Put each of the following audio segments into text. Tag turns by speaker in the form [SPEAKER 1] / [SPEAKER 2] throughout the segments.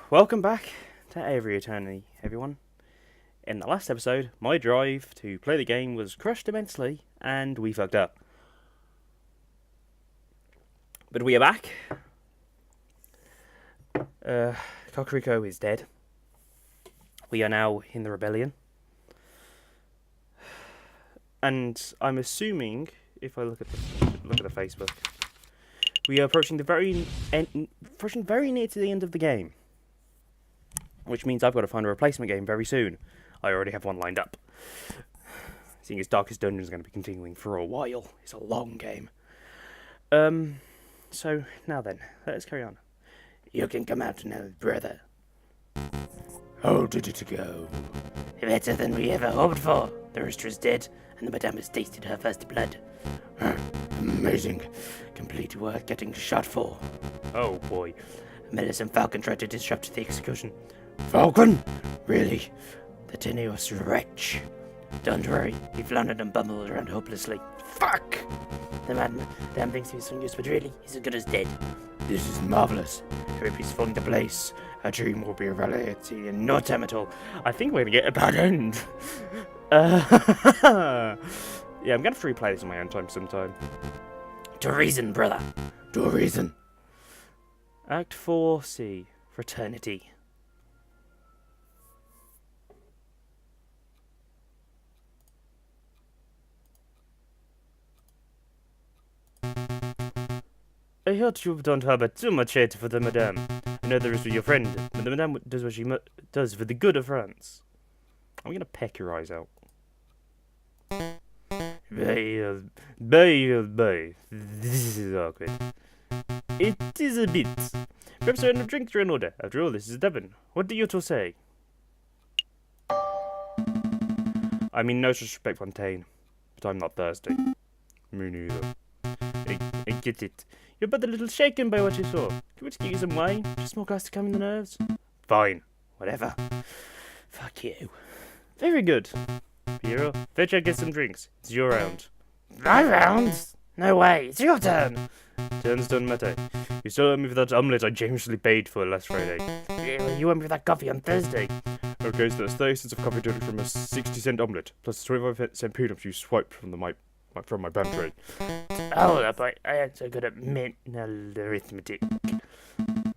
[SPEAKER 1] Welcome back to Aviary Attorney, everyone. In the last episode, my drive to play the game was crushed immensely, and we fucked up. But we are back. Kakariko is dead. We are now in the rebellion. And I'm assuming, if I look at the Facebook, we are approaching very near to the end of the game. Which means I've got to find a replacement game very soon. I already have one lined up. Seeing as Darkest Dungeon is going to be continuing for a while. It's a long game. So, now then, let's carry on. You can come out now, brother. How did it go? Better than we ever hoped for. The rooster is dead, and the madame has tasted her first blood. Amazing. Complete worth getting shot for. Oh boy. Millicent Falcon tried to disrupt the execution. Falcon? Really? The tenacious wretch. Don't worry, he floundered and bumbled around hopelessly. Fuck! The madam thinks he's from use, but really, he's as good as dead. This is marvelous. Everything's falling to place. Our dream will be a reality in no time at all. I think we're gonna get a bad end. Yeah, I'm gonna have to replay this in my own time sometime. To reason, brother. To reason. Act 4C. Fraternity. I heard you don't harbor too much hate for the madame. I know there is with your friend, but the madame does what she does for the good of France. I'm gonna peck your eyes out. Bye. This is awkward. It is a bit. Perhaps a drink are in order. After all, this is Devon. What do you two say? I mean, no disrespect, Fontaine, but I'm not thirsty. Me neither. I get it. You're but a little shaken by what you saw. Can we just get you some wine? Just more glass to calm the nerves? Fine. Whatever. Fuck you. Very good. Piero, fetch out, get some drinks. It's your round. My round? No way. It's your turn. Turns don't matter. You still owe me for that omelette I generously paid for last Friday. Yeah, well, you owe me for that coffee on Thursday. Okay, so that's 30 cents of coffee dirty from a 60-cent omelette, plus the 25-cent peanuts you swiped from my pantry. Hold up, I ain't so good at mental arithmetic.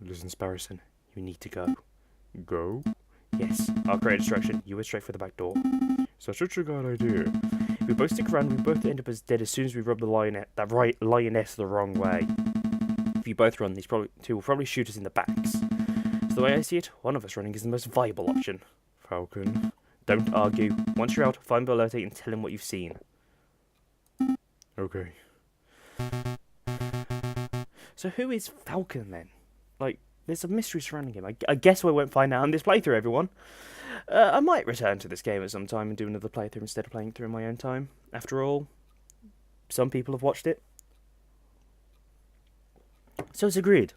[SPEAKER 1] Listen, Sparrison, you need to go. Go? Yes, I'll create a distraction. You went straight for the back door. Such a good idea. If we both stick around, we both end up as dead as soon as we rub the lioness the wrong way. If you both run, these two will probably shoot us in the backs. So the way I see it, one of us running is the most viable option. Falcon. Don't argue. Once you're out, find Berlotti and tell him what you've seen. Okay. So who is Falcon then? Like, there's a mystery surrounding him. I guess we won't find out in this playthrough, everyone. I might return to this game at some time and do another playthrough instead of playing it through in my own time. After all, some people have watched it. So it's agreed.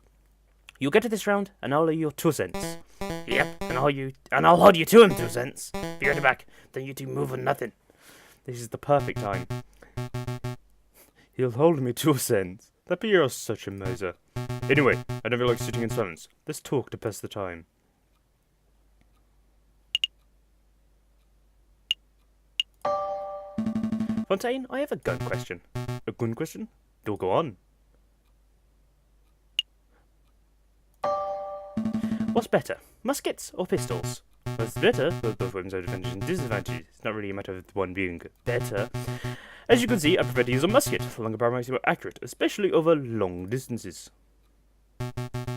[SPEAKER 1] You'll get to this round, and I'll owe you 2 cents. Yep, and I'll hold you to him 2 cents. If you're at the back, then you two move on nothing. This is the perfect time. He'll hold me 2 cents. That Piero's such a moser. Anyway, I never like sitting in silence. Let's talk to pass the time. Fontaine, I have a gun question. A gun question? Do go on. What's better, muskets or pistols? What's better? Well, both weapons have advantages and disadvantages. It's not really a matter of one being better. As you can see, I prefer to use a musket. The longer barrel makes it more accurate, especially over long distances.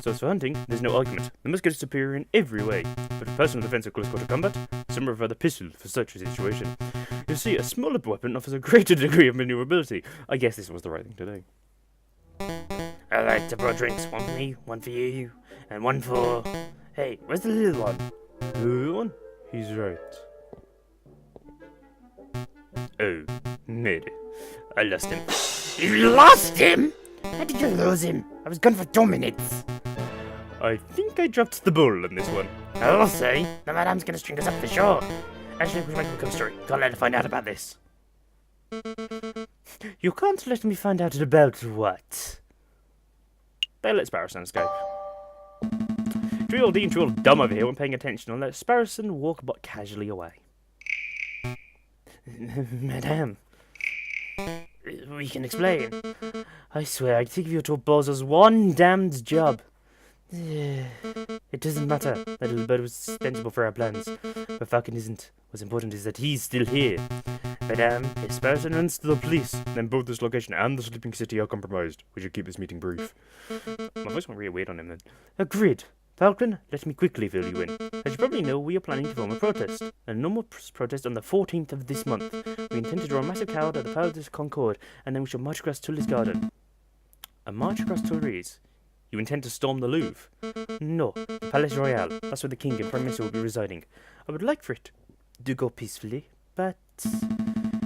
[SPEAKER 1] So as for hunting, there's no argument. The musket is superior in every way. But for personal defense or close quarter combat, some prefer the pistol for such a situation. You see, a smaller weapon offers a greater degree of maneuverability. I guess this was the right thing to do. I'd like to pour drinks. One for me, one for you, and one for... Hey, where's the little one? The little one? He's right. Oh, maybe. I lost him. You lost him? How did you lose him? I was gone for 2 minutes. I think I dropped the ball on this one. I'll say. The madame's gonna string us up for sure. Actually, we should make a ghost story. Can't let her find out about this. You can't let me find out about what? They let Sparrowson escape. Tweedledee and Tweedledum over here weren't paying attention and let Sparrowson walk but casually away. Madame, we can explain. I swear, I'd think of you to oppose us one damned job. It doesn't matter. That little bird was sensible for our plans. But Falcon isn't. What's important is that he's still here. Madame, if Sparrowson runs to the police, then both this location and the sleeping city are compromised. We should keep this meeting brief. My voice went really weird on him then. Agreed. Falcon, let me quickly fill you in. As you probably know, we are planning to form a protest. A normal protest on the 14th of this month. We intend to draw a massive crowd at the Palais de Concorde, and then we shall march across Tully's garden. A march across Tully's? You intend to storm the Louvre? No, the Palais Royal. That's where the King and Prime Minister will be residing. I would like for it to go peacefully, but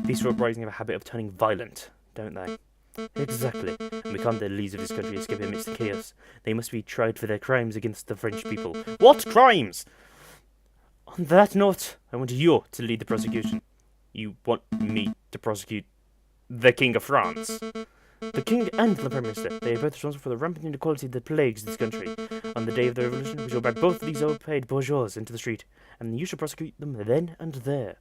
[SPEAKER 1] peaceful uprisings have a habit of turning violent, don't they? Exactly. And we can't let the leaders of this country escape amidst the chaos. They must be tried for their crimes against the French people. What crimes? On that note, I want you to lead the prosecution. You want me to prosecute the King of France? The King and the Prime Minister, they are both responsible for the rampant inequality that plagues this country. On the day of the revolution, we shall drag both of these overpaid bourgeois into the street, and you shall prosecute them then and there.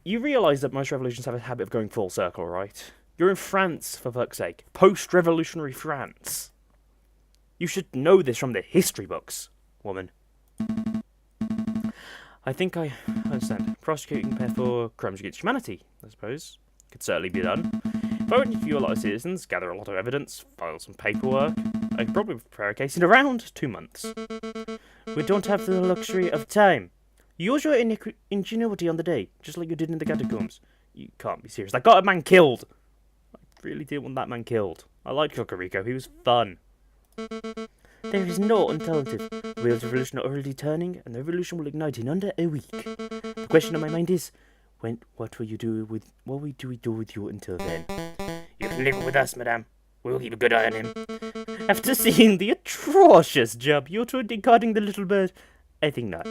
[SPEAKER 1] You realise that most revolutions have a habit of going full circle, right? You're in France, for fuck's sake. Post-revolutionary France. You should know this from the history books, woman. I think I understand. Prosecuting pair for crimes against humanity, I suppose. Could certainly be done. If I were to interview a lot of citizens, gather a lot of evidence, file some paperwork, I could probably prepare a case in around 2 months. We don't have the luxury of time. Use your ingenuity on the day, just like you did in the catacombs. You can't be serious. I got a man killed! I really didn't want that man killed. I liked Cocorico, he was fun. There is no alternative. The wheels of revolution are already turning, and the revolution will ignite in under a week. The question on my mind is, what will we do with you until then? You can leave it with us, madame. We'll keep a good eye on him. After seeing the atrocious job you're doing guarding the little bird, I think not.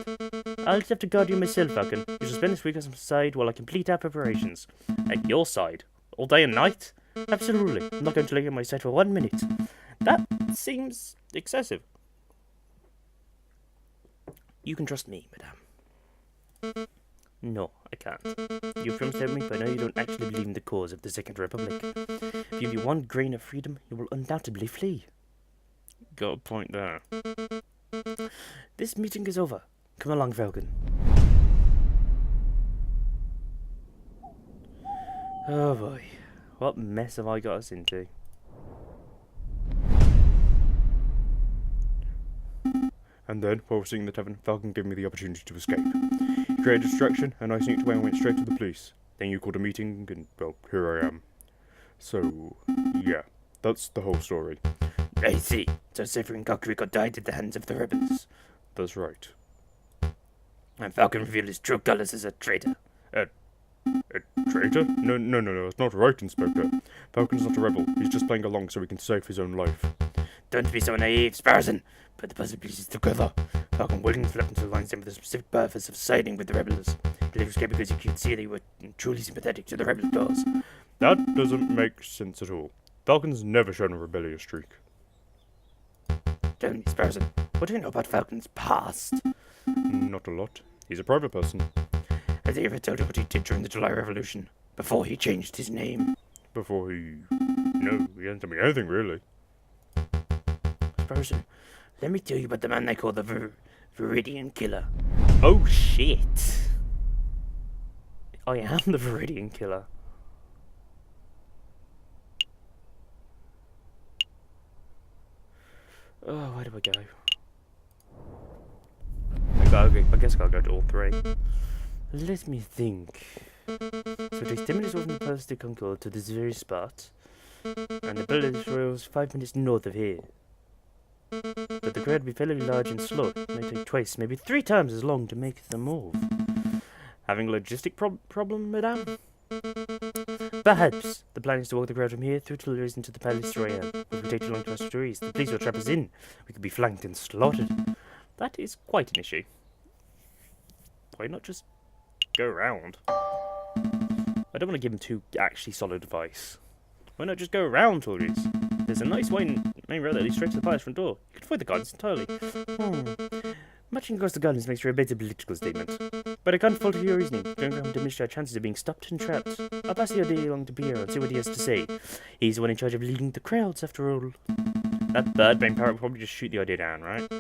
[SPEAKER 1] I'll just have to guard you myself, Falcon. You shall spend this week on some side while I complete our preparations. At your side? All day and night? Absolutely. I'm not going to leave my side for 1 minute. That seems excessive. You can trust me, madame. No, I can't. You promised to help me, but now you don't actually believe in the cause of the Second Republic. If you give you one grain of freedom, you will undoubtedly flee. Got a point there. This meeting is over. Come along, Falcon. Oh boy. What mess have I got us into? And then, while we're sitting in the tavern, Falcon gave me the opportunity to escape. He created a distraction, and I sneaked away and went straight to the police. Then you called a meeting, and, well, here I am. So, yeah, that's the whole story. I see. So Severin Cocorico died at the hands of the rebels. That's right. And Falcon revealed his true colours as a traitor. A traitor? No, it's not right, Inspector. Falcon's not a rebel. He's just playing along so he can save his own life. Don't be so naive, Sparrowson. Put the puzzle pieces together. Falcon willingly fled into the lines with the specific purpose of siding with the rebels. He let escape because he could see they were truly sympathetic to the rebel cause. That doesn't make sense at all. Falcon's never shown a rebellious streak. Tell me, Sparrowson, what do you know about Falcon's past? Not a lot. He's a private person. Has he ever told you what he did during the July Revolution? Before he changed his name? Before he... No, he hasn't told me anything, really. Sparrowson, let me tell you about the man they call the Viridian Killer. Oh, shit. I am the Viridian Killer. Oh, where do I go? I guess I gotta go to all three. Let me think. So it takes 10 minutes walk from the Place de Concorde to this very spot, and the Palais Royal is 5 minutes north of here. But the crowd will be fairly large and slow. It may take twice, maybe 3 times as long to make the move. Having a logistic problem, madame? Perhaps. The plan is to walk the crowd from here through Tuileries into the Palais Royal. If we take too long to cross the Tuileries, the police will trap us in. We could be flanked and slaughtered. That is quite an issue. Why not just go around? I don't want to give him too actually solid advice. Why not just go around Tuileries? There's a nice main road that leads straight to the palace front door. You can avoid the gardens entirely. Marching across the gardens makes for a better political statement. But I can't fault your reasoning. Going around diminish our chances of being stopped and trapped. I'll pass the idea along to Pierre and see what he has to say. He's the one in charge of leading the crowds, after all. That bird-brain parrot will probably just shoot the idea down, right?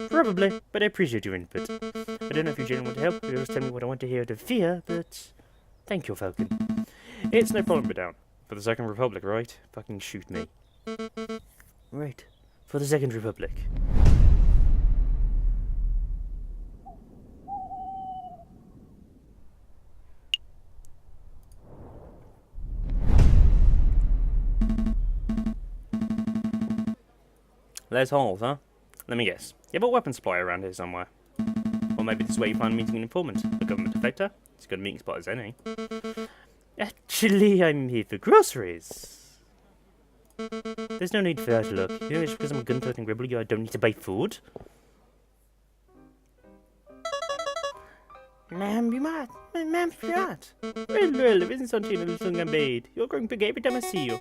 [SPEAKER 1] Probably, but I appreciate your input. I don't know if you genuinely want to help. You always tell me what I want to hear out of fear, but... Thank you, Falcon. It's no problem, but down. For the Second Republic, right? Fucking shoot me. Right. For the Second Republic. There's holes, huh? Let me guess. You have a weapon supply around here somewhere. Or maybe this is where you find meeting an informant. A government defector? It's a good meeting spot as any. Actually, I'm here for groceries. There's no need for that look. You know, just because I'm a gun-toting rebel, I don't need to buy food. Ma'am, you mad. Ma'am, you mad. Well, it isn't something a little gambade. You're growing big every time I see you.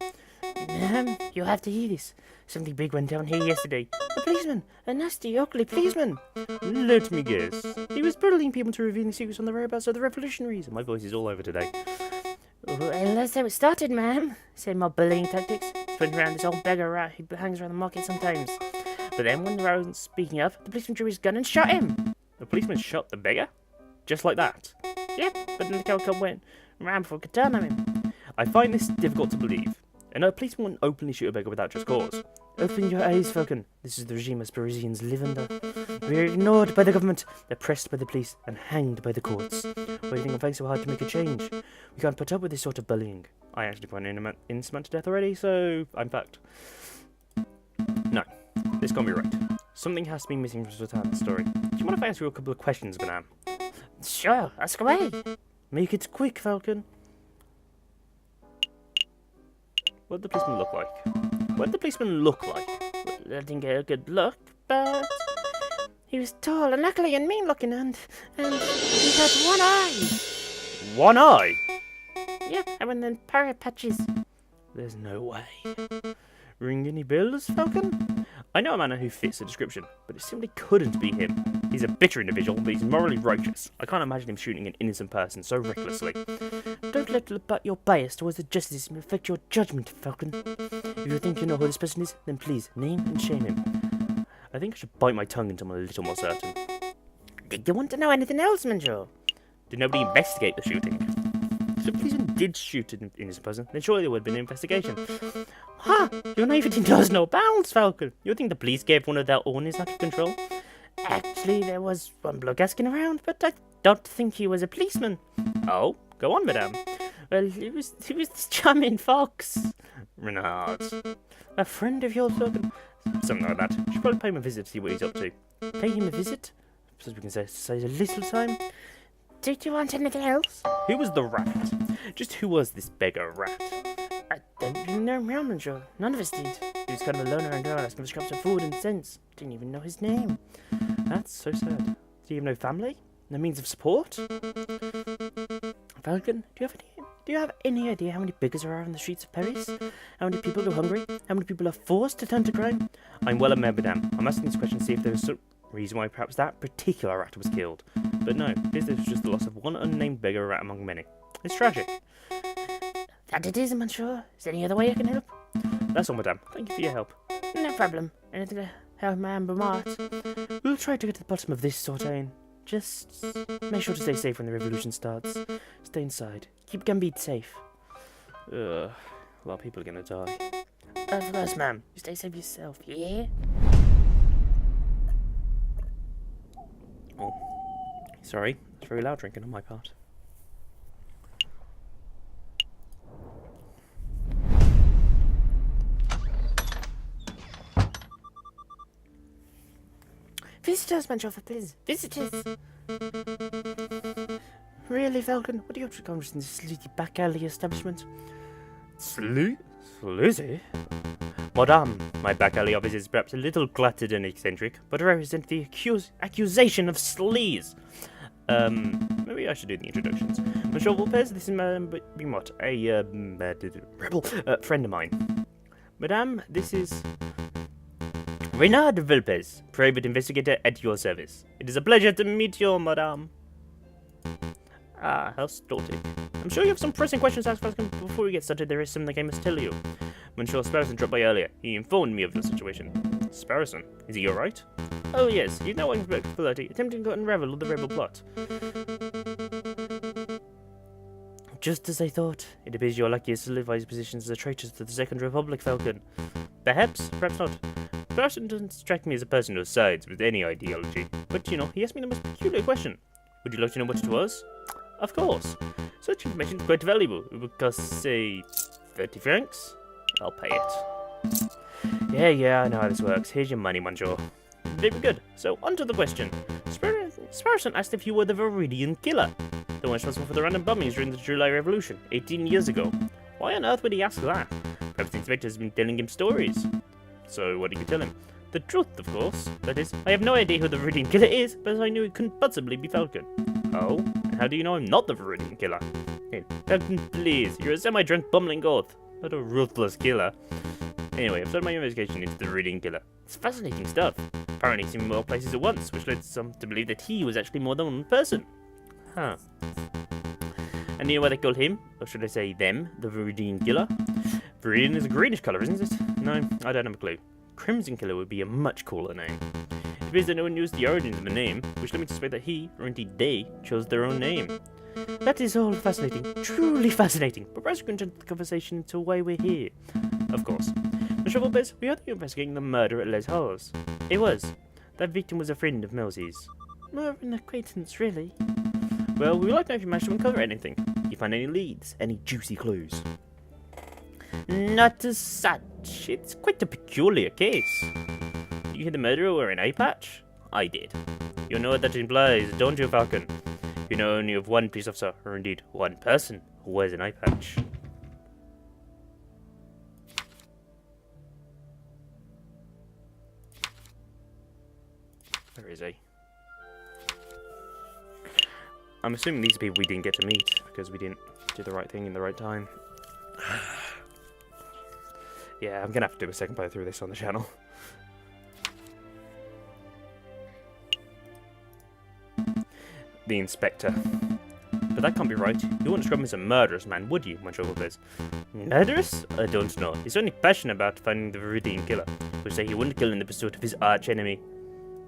[SPEAKER 1] Ma'am, you have to hear this. Something big went down here yesterday. A policeman. A nasty, ugly policeman. Let me guess. He was bullying people to reveal the secrets on the whereabouts of the revolutionaries. My voice is all over today. Well, that's how it started, ma'am. Same old bullying tactics. Running around this old beggar rat who hangs around the market sometimes. But then, when the rat was speaking up, the policeman drew his gun and shot him. The policeman shot the beggar? Just like that? Yep, but then the coward went around before it could turn on him. I find this difficult to believe. And a policeman wouldn't openly shoot a beggar without just cause. Open your eyes, Falcon. This is the regime us Parisians live under. We are ignored by the government, oppressed by the police, and hanged by the courts. Why do you think I'm fighting so hard to make a change? We can't put up with this sort of bullying. I actually find intimate to death already, so I'm fucked. No, this can't be right. Something has to be missing from Sultan's story. Do you mind if I ask you a couple of questions, madame? Sure, ask away. Make it quick, Falcon. What did the policeman look like? What did the policeman look like? Well, I didn't get a good look, but... He was tall and ugly and mean-looking and he had one eye. One eye? Yeah, and then parrot patches. There's no way. Ring any bells, Falcon? I know a man who fits the description, but it simply couldn't be him. He's a bitter individual, but he's morally righteous. I can't imagine him shooting an innocent person so recklessly. Don't let your bias towards the justice affect your judgment, Falcon. If you think you know who this person is, then please, name and shame him. I think I should bite my tongue until I'm a little more certain. Did you want to know anything else, Monsieur? Did nobody investigate the shooting? If the policeman did shoot an innocent person, then surely there would have been an investigation. Ha! Your naivety knows no bounds, Falcon. You think the police gave one of their own is out of control? Actually, there was one bloke asking around, but I don't think he was a policeman. Oh, go on, madame. Well, he was this charming fox. Renard. A friend of yours, Falcon? Something like that. Should probably pay him a visit to see what he's up to. Pay him a visit? So we can say a little time. Did you want anything else? Who was the rat? Just who was this beggar rat? I don't even know him, Monsieur. None of us did. He was kind of a loner and girl asking for scraps of food and cents. Didn't even know his name. That's so sad. Do you have no family? No means of support? Falcon, do you have any idea how many beggars there are on the streets of Paris? How many people go hungry? How many people are forced to turn to crime? I'm well aware, madame. I'm asking this question to see if there is some reason why perhaps that particular rat was killed. But no, this is just the loss of one unnamed beggar rat among many. It's tragic. That it is, Monsieur. Is there any other way I can help? That's all, madame. Thank you for your help. No problem. Anything to help my Amber Mart? We'll try to get to the bottom of this, Sortain. Just make sure to stay safe when the revolution starts. Stay inside. Keep Gambit safe. A lot of people are gonna die. Of course, ma'am. You stay safe yourself, yeah? Oh. Sorry. It's very loud drinking on my part. Visitors, Monsieur, please. Visitors. Really, Falcon? What are you up to accomplish in this sleazy back alley establishment? Sleazy? Madame, my back alley office is perhaps a little cluttered and eccentric, but I represent the accusation of sleaze. Maybe I should do the introductions. Monsieur Lopez, this is a rebel friend of mine. Madame, this is Reynard Vilpes, private investigator at your service. It is a pleasure to meet you, madame. Ah, how sporting. I'm sure you have some pressing questions to ask first. Before we get started, there is something I must tell you. Monsieur Sparrowson dropped by earlier. He informed me of the situation. Sparrowson? Is he alright? Oh yes, he's now working for Flirty, attempting to unravel the rebel plot. Just as I thought. It appears you're lucky to solidify his positions as a traitor to the Second Republic, Falcon. Perhaps, perhaps not. Sparrowson doesn't strike me as a person who sides with any ideology. But, you know, he asked me the most peculiar question. Would you like to know what it was? Of course. Such information is quite valuable. It would cost, say, 30 francs? I'll pay it. Yeah, I know how this works. Here's your money, monsieur. Very good. So, on to the question. Sparrowson asked if you were the Viridian Killer, the one responsible for the random bombings during the July Revolution, 18 years ago. Why on earth would he ask that? Perhaps the inspector has been telling him stories. So, what did you tell him? The truth, of course. That is, I have no idea who the Viridian Killer is, but I knew it couldn't possibly be Falcon. Oh? And how do you know I'm not the Viridian Killer? Hey, Falcon, please. You're a semi-drunk bumbling goth, not a ruthless killer. Anyway, I've started my investigation into the Viridian Killer. It's fascinating stuff. Apparently, he's seen more places at once, which led some to believe that he was actually more than one person. Huh. And you know why they call him, or should I say them, the Viridian Killer? Viridian is a greenish colour, isn't it? No, I don't have a clue. Crimson Killer would be a much cooler name. It appears that no one used the origins of the name, which led me to suspect that he, or indeed they, chose their own name. That is all fascinating, truly fascinating, but perhaps we can turn the conversation to why we're here. Of course. Mr. Vilpes, we heard that you're investigating the murder at Les Halles. It was. That victim was a friend of Melzy's. More of an acquaintance, really. Well, we would like to know if you managed to uncover anything. Did you find any leads? Any juicy clues? Not as such. It's quite a peculiar case. Did you hear the murderer wear an eye patch? I did. You know what that implies, don't you, Falcon? You know only of one police officer, or indeed one person, who wears an eye patch. Where is he? I'm assuming these are people we didn't get to meet, because we didn't do the right thing in the right time. Yeah, I'm gonna have to do a second playthrough of this on the channel. The inspector. But that can't be right. You wouldn't describe him as a murderous man, would you, Monsieur Vilpes? Murderous? I don't know. He's only passionate about finding the Viridian Killer, which say he wouldn't kill in the pursuit of his arch-enemy.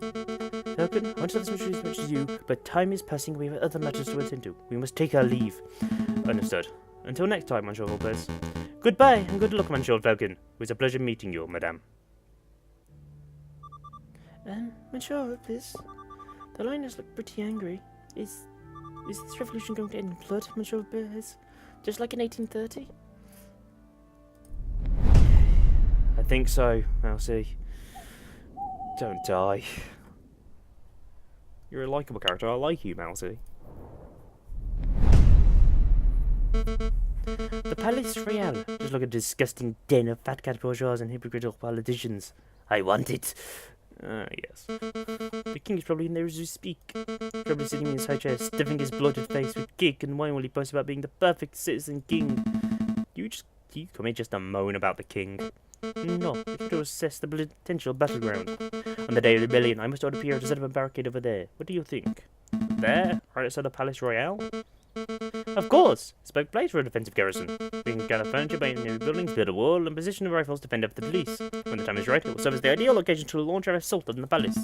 [SPEAKER 1] Falcon, I want to love as much as you, but time is passing. We have other matters to attend to. We must take our leave. Understood. Until next time, Monsieur Vilpes. Goodbye, and good luck, Monsieur Falcon. It was a pleasure meeting you, madame. Monsieur Vilpes, the lioness look pretty angry. Is this revolution going to end in blood, Monsieur Vilpes? Just like in 1830? I think so, Mousy. Don't die. You're a likeable character. I like you, Mousy. The Palais Royal. Just like a disgusting den of fat cat bourgeois and hypocritical politicians. I want it. Yes. The king is probably in there as we speak. Probably sitting in his high chair, stuffing his bloated face with cake and wine while he boasts about being the perfect citizen king. You come here just to moan about the king. No, we have to assess the potential battleground. On the day of rebellion, I must order Pierre to set up a barricade over there. What do you think? There? Right outside the Palais Royal? Of course! It's a perfect place for a defensive garrison. We can gather furniture by nearby buildings, build a wall, and position the rifles to fend off the police. When the time is right, it will serve as the ideal location to launch our assault on the palace.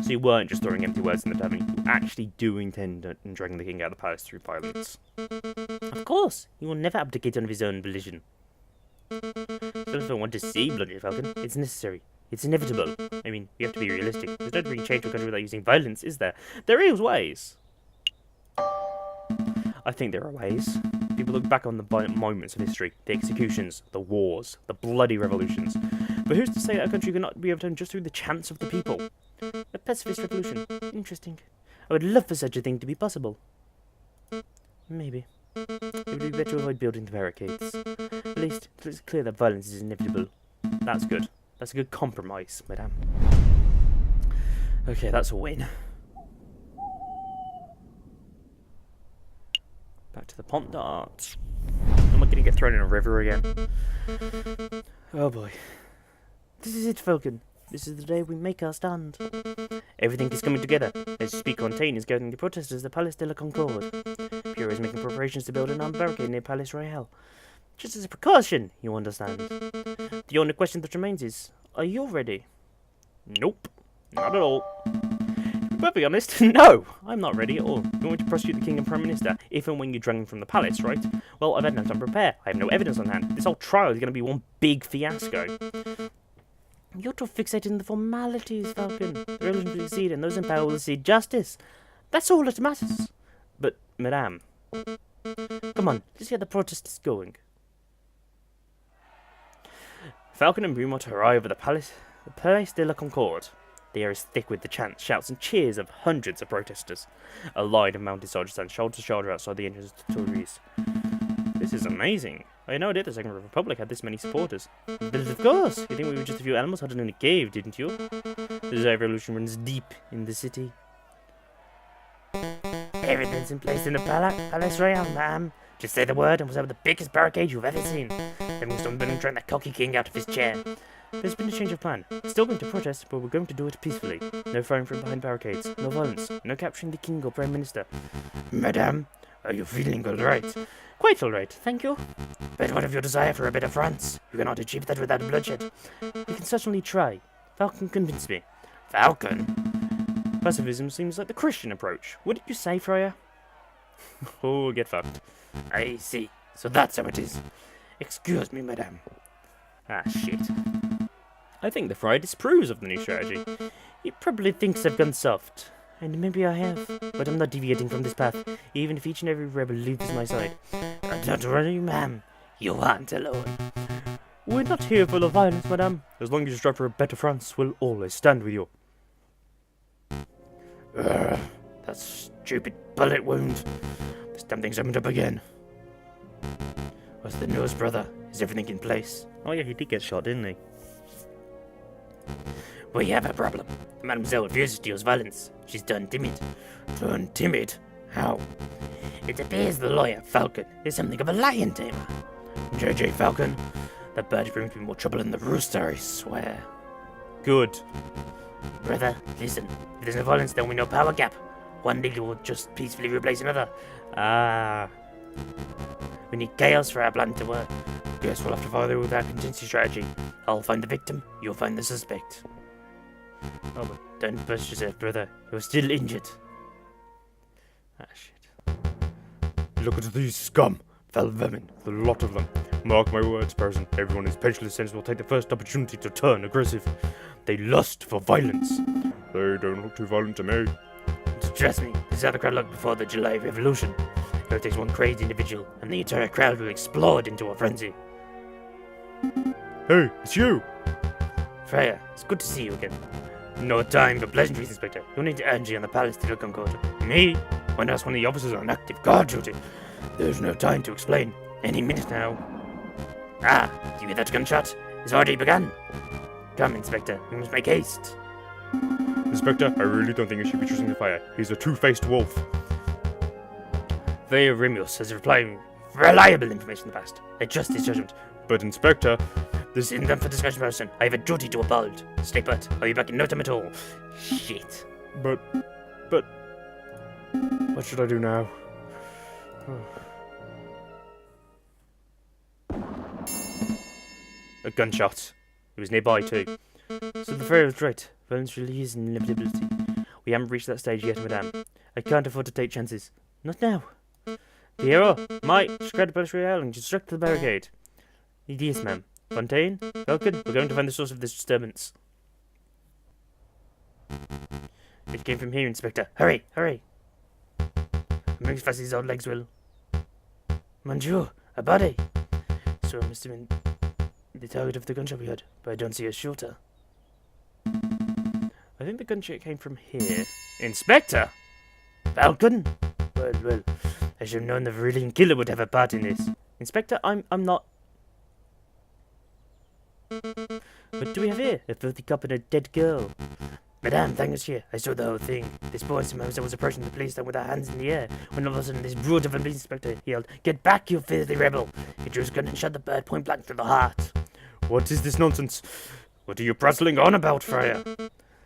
[SPEAKER 1] So you weren't just throwing empty words in the tavern, you actually do intend on dragging the king out of the palace through violence. Of course! He will never abdicate on his own volition. Still, if I want to see bloody Falcon, it's necessary. It's inevitable. I mean, we have to be realistic. There's no bringing change to a country without using violence, is there? There is ways. I think there are ways. People look back on the violent moments of history, the executions, the wars, the bloody revolutions. But who's to say that a country cannot be overturned just through the chance of the people? A pacifist revolution. Interesting. I would love for such a thing to be possible. Maybe. It would be better to avoid building the barricades. At least, it's clear that violence is inevitable. That's good. That's a good compromise, madame. Okay, that's a win. Back to the Pont d'Arts. Am I going to get thrown in a river again? Oh boy. This is it, Falcon. This is the day we make our stand. Everything is coming together. As you speak, Fontaine is gathering the protesters at the Palais de la Concorde. Pierre is making preparations to build an armed barricade near Palais Royal. Just as a precaution, you understand. The only question that remains is, are you ready? Nope. Not at all. To be perfectly honest, no, I'm not ready at all. You want me to prosecute the King and Prime Minister, if and when you drag them from the palace, right? Well, I've had no time to prepare. I have no evidence on hand. This whole trial is going to be one big fiasco. You're too fixated in the formalities, Falcon. The revolution will succeed, and those in power will see justice. That's all that matters. But, Madame, come on, let's get the protesters going. Falcon and Brummont arrive at the Palais de la Concorde. The air is thick with the chants, shouts, and cheers of hundreds of protesters. A line of mounted soldiers stand shoulder to shoulder outside the entrance to the Tuileries. This is amazing. I had no idea the Second Republic had this many supporters. But of course, you think we were just a few animals huddled in a cave, didn't you? The revolution runs deep in the city. Everything's in place in the Palais Royal, ma'am. Just say the word and we'll have the biggest barricade you've ever seen. Then we'll start trying that cocky king out of his chair. There's been a change of plan. Still going to protest, but we're going to do it peacefully. No firing from behind barricades, no violence, no capturing the king or prime minister. Madame, are you feeling all right? Quite all right, thank you. But what of your desire for a bit of France? You cannot achieve that without bloodshed. We can certainly try. Falcon convinced me. Falcon? Pacifism seems like the Christian approach. What did you say, Friar? Oh, get fucked. I see. So that's how it is. Excuse me, madame. Ah, shit. I think the Friar disapproves of the new strategy. He probably thinks I've gone soft. And maybe I have. But I'm not deviating from this path, even if each and every rebel leaves my side. Don't worry, ma'am. You aren't alone. We're not here for the violence, madame. As long as you strive for a better France, we'll always stand with you. That stupid bullet wound. This damn thing's opened up again. What's the news, brother? Is everything in place? Oh yeah, he did get shot, didn't he? We have a problem. Mademoiselle refuses to use violence. She's turned timid. Turned timid? How? It appears the lawyer, Falcon, is something of a lion tamer. JayJay Falcon? That bird brings me more trouble than the rooster, I swear. Good. Brother, listen. If there's no violence, then we know power gap. One leader will just peacefully replace another. Ah. We need chaos for our plan to work. Guess we'll have to follow through with our contingency strategy. I'll find the victim, you'll find the suspect. Oh, but don't burst yourself, brother. You're still injured. Ah, shit. Look at these scum. Fell vermin. The lot of them. Mark my words, person. Everyone in special sense will take the first opportunity to turn aggressive. They lust for violence. They don't look too violent to me. Trust me, this is how the crowd looked before the July Revolution. It takes one crazy individual, and the entire crowd will explode into a frenzy. Hey, it's you! Freya, it's good to see you again. No time for pleasantries, Inspector. You'll need to energy on the Palais de la Concorde. Me? When else one of the officers on active guard duty? There's no time to explain. Any minute now. Ah, do you hear that gunshot? It's already begun. Come, Inspector, we must make haste. Inspector, I really don't think you should be trusting the fire. He's a two-faced wolf. Theo Remius has replied reliable information in the past. I trust his judgment. But, Inspector, this isn't done for discussion, person. I have a duty to uphold. Stay put. I'll be back in no time at all. Shit. But... What should I do now? A gunshot. It was nearby, too. So the Freya was right. Violence really is an inevitability. We haven't reached that stage yet, madame. I can't afford to take chances. Not now. Piero, Mike, describe the Palais Royal and construct the barricade. Yes, ma'am. Fontaine, Falcon, we're going to find the source of this disturbance. It came from here, Inspector. Hurry, hurry. Maybe as fast as his old legs will. Bonjour, a body. So it must have been the target of the gunshot we heard, but I don't see a shooter. I think the gunshot came from here. Inspector! Falcon? Well, I should have known the Varillian killer would have a part in this. Inspector, I'm not... What do we have here? A filthy cop and a dead girl. Madame, thank us here. I saw the whole thing. This boy somehow was approaching the police stand with our hands in the air, when all of a sudden this brute of a police inspector yelled, "Get back, you filthy rebel!" He drew his gun and shot the bird point blank through the heart. What is this nonsense? What are you prattling on about, Freya?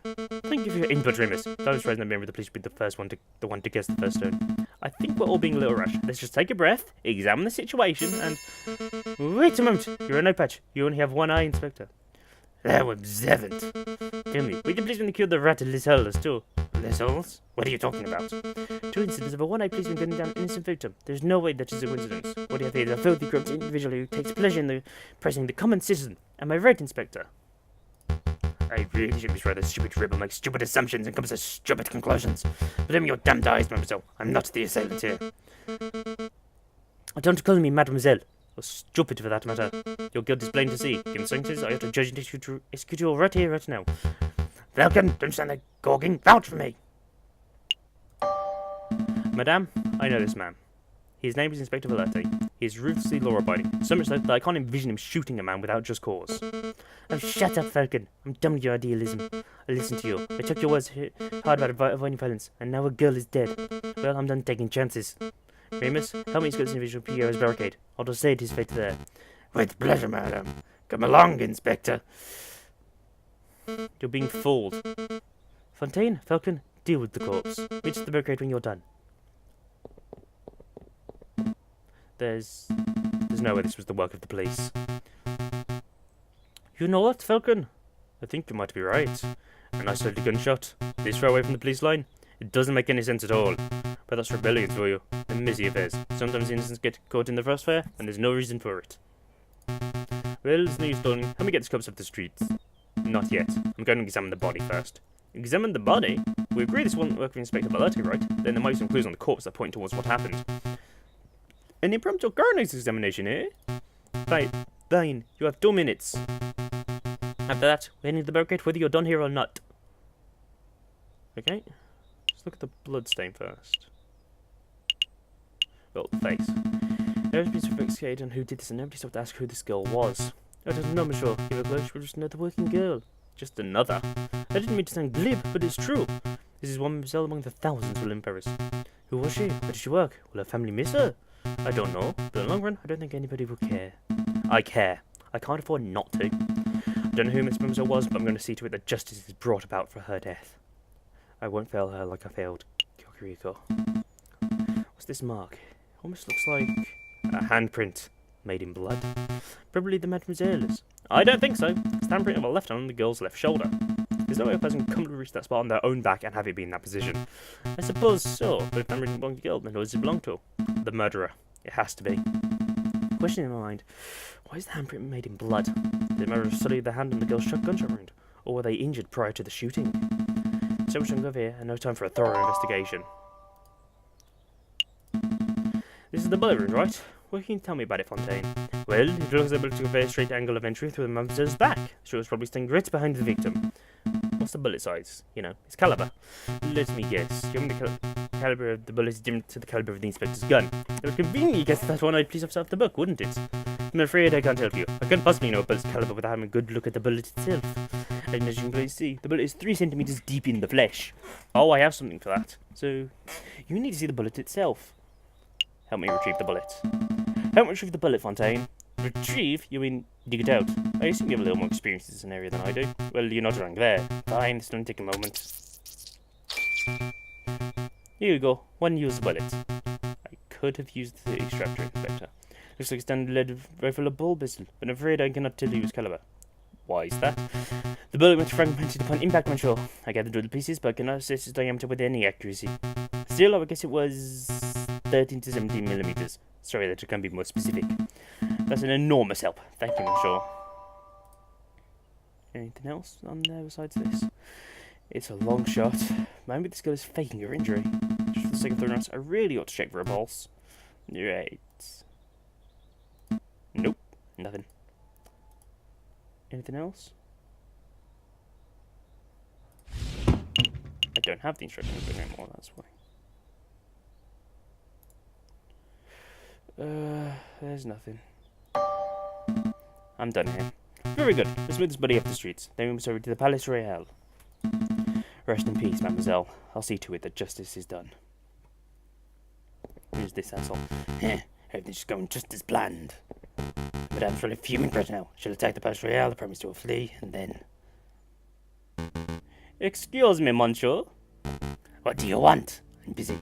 [SPEAKER 1] Thank you for your input, Remus. If I was raising the member of the police would be the one to guess the first stone. I think we're all being a little rushed. Let's just take a breath, examine the situation, and... Wait a moment. You're a no patch. You only have one eye, Inspector. That was seventh. Tell me, we the policeman killed the rat at Les Hulls too. Les Hulls? What are you talking about? Two incidents of a one-eyed policeman gunning down an innocent victim. There's no way that is a coincidence. What do you have here is a filthy, corrupt individual who takes pleasure in oppressing the common citizen. Am I right, Inspector? I really shouldn't be sure that stupid rebel makes stupid assumptions and comes to stupid conclusions. But in your damned eyes, mademoiselle, I'm not the assailant here. Don't call me mademoiselle, or stupid for that matter. Your guilt is plain to see. Given circumstances, I ought to judge and execute you right here, right now. Falcon, don't stand there gawking. Vouch for me. Madame, I know this man. His name is Inspector Valente. He is ruthlessly law-abiding, so much so that I can't envision him shooting a man without just cause. Oh, shut up, Falcon. I'm done with your idealism. I listened to you. I took your words hard about avoiding violence, and now a girl is dead. Well, I'm done taking chances. Remus, help me escort this individual PO's barricade. I'll just say it is fate there. With pleasure, madam. Come along, Inspector. You're being fooled. Fontaine, Falcon, deal with the corpse. Reach the barricade when you're done. There's no way this was the work of the police. You know what, Falcon? I think you might be right. An isolated gunshot, this far away from the police line? It doesn't make any sense at all. But that's rebellion for you. And messy affairs. Sometimes innocents get caught in the crossfire, and there's no reason for it. Well, it's no use stalling. Help me get this corpse off the streets. Not yet. I'm going to examine the body first. Examine the body? We agree this won't work with Inspector Valente, right? Then there might be some clues on the corpse that point towards what happened. An impromptu coroner's examination, eh? Fine. You have 2 minutes. After that, we head into the barricade whether you're done here or not. Okay. Let's look at the blood stain first. Well, the face. Everybody's investigated on who did this and nobody stopped to ask who this girl was. I don't know, monsieur. Give her close, we're just another working girl. Just another? I didn't mean to sound glib, but it's true. This is one cell among the thousands who live in Paris. Who was she? Where did she work? Will her family miss her? I don't know, but in the long run, I don't think anybody will care. I care. I can't afford not to. I don't know who Miss Mademoiselle was, but I'm going to see to it that justice is brought about for her death. I won't fail her like I failed Kikoriko. What's this mark? Almost looks like a handprint made in blood. Probably the Mademoiselle's. I don't think so. It's the handprint of a left hand on the girl's left shoulder. There's no way a person can come to reach that spot on their own back and have it be in that position. I suppose so, but if the handprint didn't belong to the girl, then who does it belong to? The murderer. It has to be. Question in my mind, why is the handprint made in blood? Did the murderer study the hand on the girl's gunshot wound? Or were they injured prior to the shooting? So much over here, and no time for a thorough investigation. This is the bullet wound, right? What can you tell me about it, Fontaine? Well, it looks able to convey a straight angle of entry through the mademoiselle's back. She was probably staying right behind the victim. What's the bullet size? You know, its caliber. Let me guess. You mean the caliber of the bullet is different to the caliber of the inspector's gun. It would conveniently guess that one-eyed police officer off the book, wouldn't it? I'm afraid I can't help you. I couldn't possibly know a bullet's caliber without having a good look at the bullet itself. And as you can clearly see, the bullet is 3 centimeters deep in the flesh. Oh, I have something for that. So, you need to see the bullet itself. Help me retrieve the bullet. Help me retrieve the bullet, Fontaine. Retrieve? You mean dig it out? I assume you have a little more experience in this area than I do. Well, you're not wrong there. Fine, this will take a moment. Here you go. One used bullet. I could have used the extractor, Inspector. Looks like a standard lead rifle of ball pistol, but I'm afraid I cannot tell you its caliber. Why is that? The bullet went fragmented upon impact, monsieur. I gathered all the pieces, but I cannot assess its diameter with any accuracy. Still, I would guess it was 13 to 17 millimeters. Sorry that I can't be more specific. That's an enormous help. Thank you, monsieur. Anything else on there besides this? It's a long shot. Maybe this girl is faking her injury. Just for the sake of thoroughness, I really ought to check for a pulse. Right. Nope. Nothing. Anything else? I don't have the instructions book anymore, that's why. There's nothing. I'm done here. Very good. Let's move this buddy up the streets. Then we must over to the Palais Royal. Rest in peace, mademoiselle. I'll see to it that justice is done. Who's this asshole? Everything's just going just as planned. Madame's really fuming right now. She'll attack the Palace Royale, the Prime Minister will flee, and then... Excuse me, monsieur. What do you want? I'm busy.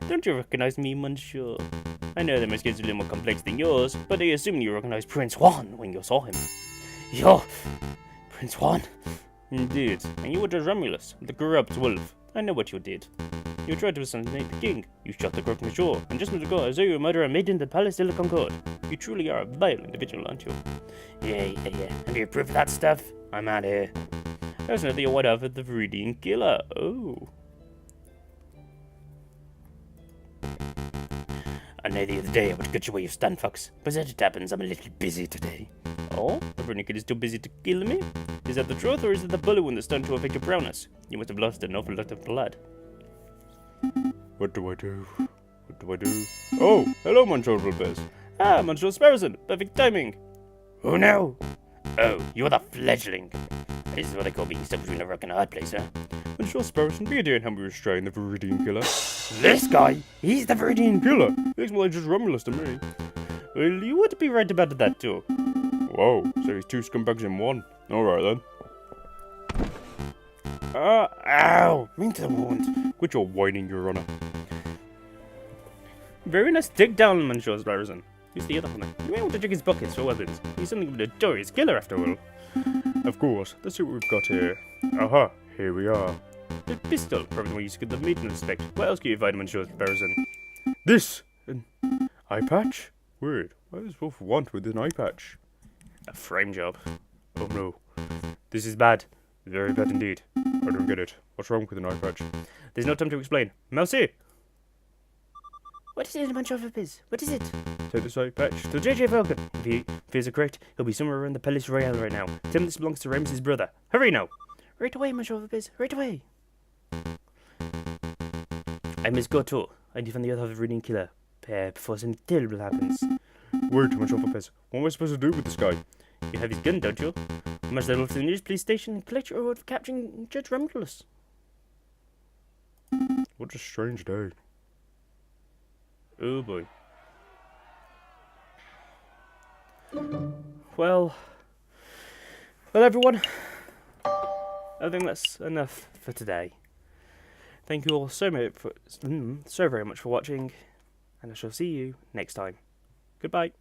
[SPEAKER 1] Don't you recognize me, monsieur? I know that my skin's a little more complex than yours, but I assume you recognized Prince Juan when you saw him. Yo! Prince Juan? Indeed. And you were the Romulus, the corrupt wolf. I know what you did. You tried to assassinate the king. You shot the corrupt monsieur, and just minutes ago I saw you murder a maid in the Palace de la Concorde. You truly are a vile individual, aren't you? Yeah. Have you proof of that stuff? I'm out of here. There's nothing you want out of the Viridian killer. Oh. I know the other day I would get you where you stand, Fox, but as it happens, I'm a little busy today. Oh? The Viridian kid is too busy to kill me? Is that the truth, or is it the bullet wound that's starting to affect your brownness? You must have lost an awful lot of blood. What do I do? Oh, hello, Monsieur Vulpes. Ah, Monsieur Sparrowson. Perfect timing. Oh, no. Oh, you're the fledgling. This is what they call being stuck between a rock and a hard place, huh? Monsieur Sparrowson, be a dear and help me restrain the Viridian killer. This guy? He's the Viridian killer. Looks more like just Romulus to me. Well, you would be right about that, too. Whoa, so he's two scumbags in one. Alright, then. Ow! Into the wound. Quit your whining, Your Honor. Very nice dig down, Monsieur Sparrowson. Who's the other one? You may want to check his pockets for weapons. He's something of a notorious killer, after all. Of course. Let's see what we've got here. Aha! Here we are. A pistol. Probably the way you could the maintenance spec. What else can you find, Monsieur Sparrowson? This! An eye patch? Weird. What does Wolf want with an eye patch? A frame job. Oh no. This is bad. Very bad indeed. I don't get it. What's wrong with an eye patch? There's no time to explain. Merci! What is it, Monsieur Vulpes? What is it? Take this eye patch to JayJay Falcon. If he fears are correct, he'll be somewhere around the Palace Royale right now. Tell him this belongs to Ramsay's brother. Hurry now! Right away, Monsieur Vulpes. Right away! I must go too. I defend the other Viridian killer. Before something terrible happens. Wait, Monsieur Vulpes. What am I supposed to do with this guy? You have his gun, don't you? You must head off to the nearest police station and collect your reward for capturing Judge Romulus. What a strange day. Oh boy. Well, everyone. I think that's enough for today. Thank you all so very much for watching, and I shall see you next time. Goodbye.